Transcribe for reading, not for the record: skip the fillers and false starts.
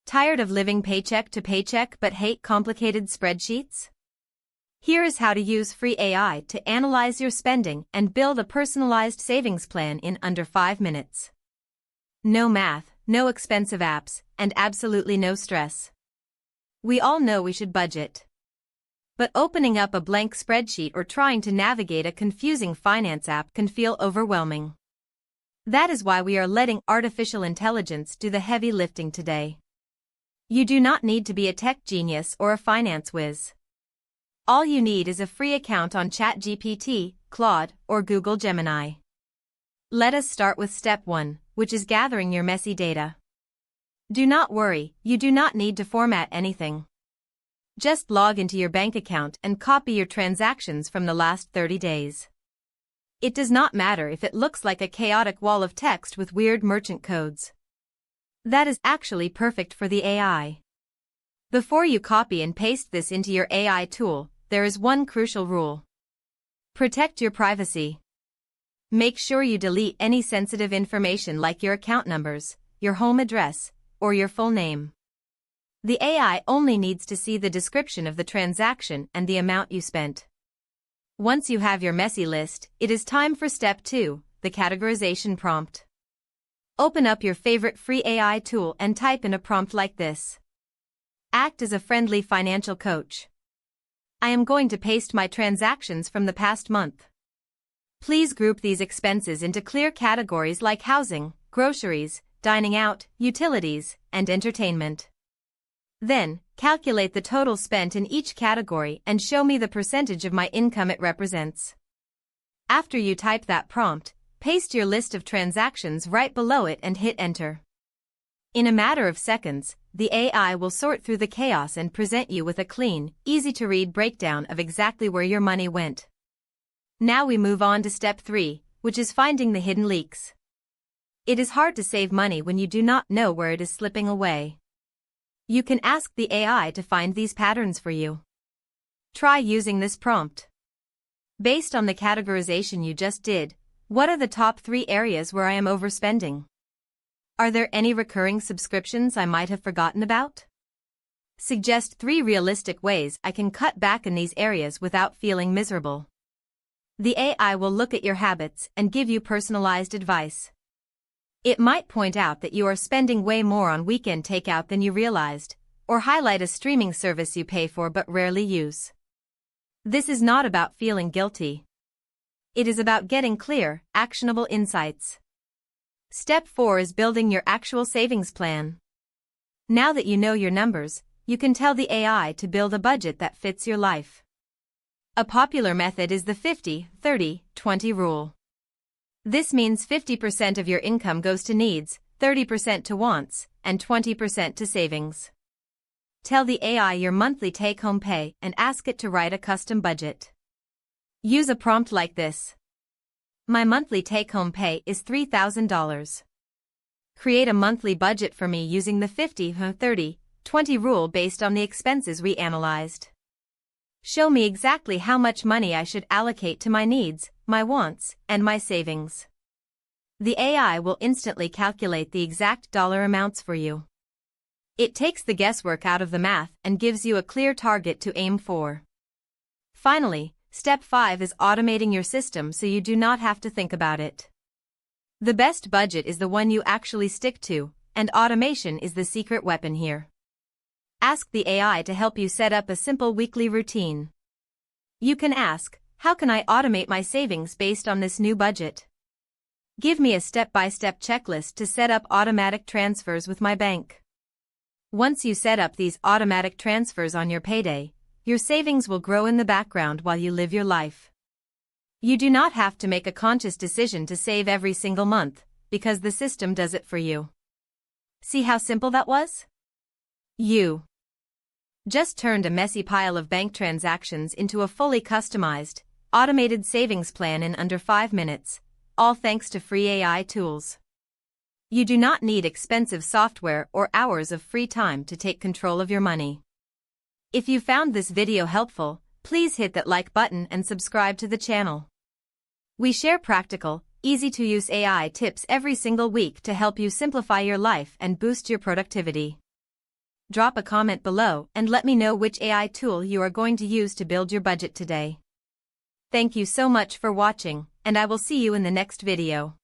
Tired of living paycheck to paycheck but hate complicated spreadsheets? Here is how to use free AI to analyze your spending and build a personalized savings plan in under 5 minutes. No math, no expensive apps, and absolutely no stress. We all know we should budget. But opening up a blank spreadsheet or trying to navigate a confusing finance app can feel overwhelming. That is why we are letting artificial intelligence do the heavy lifting today. You do not need to be a tech genius or a finance whiz. All you need is a free account on ChatGPT, Claude, or Google Gemini. Let us start with step 1, which is gathering your messy data. Do not worry, you do not need to format anything. Just log into your bank account and copy your transactions from the last 30 days. It does not matter if it looks like a chaotic wall of text with weird merchant codes. That is actually perfect for the AI. Before you copy and paste this into your AI tool, there is one crucial rule. Protect your privacy. Make sure you delete any sensitive information like your account numbers, your home address, or your full name. The AI only needs to see the description of the transaction and the amount you spent. Once you have your messy list, it is time for step 2, the categorization prompt. Open up your favorite free AI tool and type in a prompt like this. Act as a friendly financial coach. I am going to paste my transactions from the past month. Please group these expenses into clear categories like housing, groceries, dining out, utilities, and entertainment. Then, calculate the total spent in each category and show me the percentage of my income it represents. After you type that prompt, paste your list of transactions right below it and hit enter. In a matter of seconds, the AI will sort through the chaos and present you with a clean, easy-to-read breakdown of exactly where your money went. Now we move on to step 3, which is finding the hidden leaks. It is hard to save money when you do not know where it is slipping away. You can ask the AI to find these patterns for you. Try using this prompt. Based on the categorization you just did, what are the top 3 areas where I am overspending? Are there any recurring subscriptions I might have forgotten about? Suggest 3 realistic ways I can cut back in these areas without feeling miserable. The AI will look at your habits and give you personalized advice. It might point out that you are spending way more on weekend takeout than you realized, or highlight a streaming service you pay for but rarely use. This is not about feeling guilty. It is about getting clear, actionable insights. Step 4 is building your actual savings plan. Now that you know your numbers, you can tell the AI to build a budget that fits your life. A popular method is the 50-30-20 rule. This means 50% of your income goes to needs, 30% to wants, and 20% to savings. Tell the AI your monthly take-home pay and ask it to write a custom budget. Use a prompt like this. My monthly take-home pay is $3,000. Create a monthly budget for me using the 50-30-20 rule based on the expenses we analyzed. Show me exactly how much money I should allocate to my needs, my wants, and my savings. The AI will instantly calculate the exact dollar amounts for you. It takes the guesswork out of the math and gives you a clear target to aim for. Finally, step 5 is automating your system so you do not have to think about it. The best budget is the one you actually stick to, and automation is the secret weapon here. Ask the AI to help you set up a simple weekly routine. You can ask, how can I automate my savings based on this new budget? Give me a step-by-step checklist to set up automatic transfers with my bank. Once you set up these automatic transfers on your payday, your savings will grow in the background while you live your life. You do not have to make a conscious decision to save every single month, because the system does it for you. See how simple that was? You just turned a messy pile of bank transactions into a fully customized, automated savings plan in under 5 minutes, all thanks to free AI tools. You do not need expensive software or hours of free time to take control of your money. If you found this video helpful, please hit that like button and subscribe to the channel. We share practical, easy-to-use AI tips every single week to help you simplify your life and boost your productivity. drop a comment below and let me know which AI tool you are going to use to build your budget today. Thank you so much for watching, and I will see you in the next video.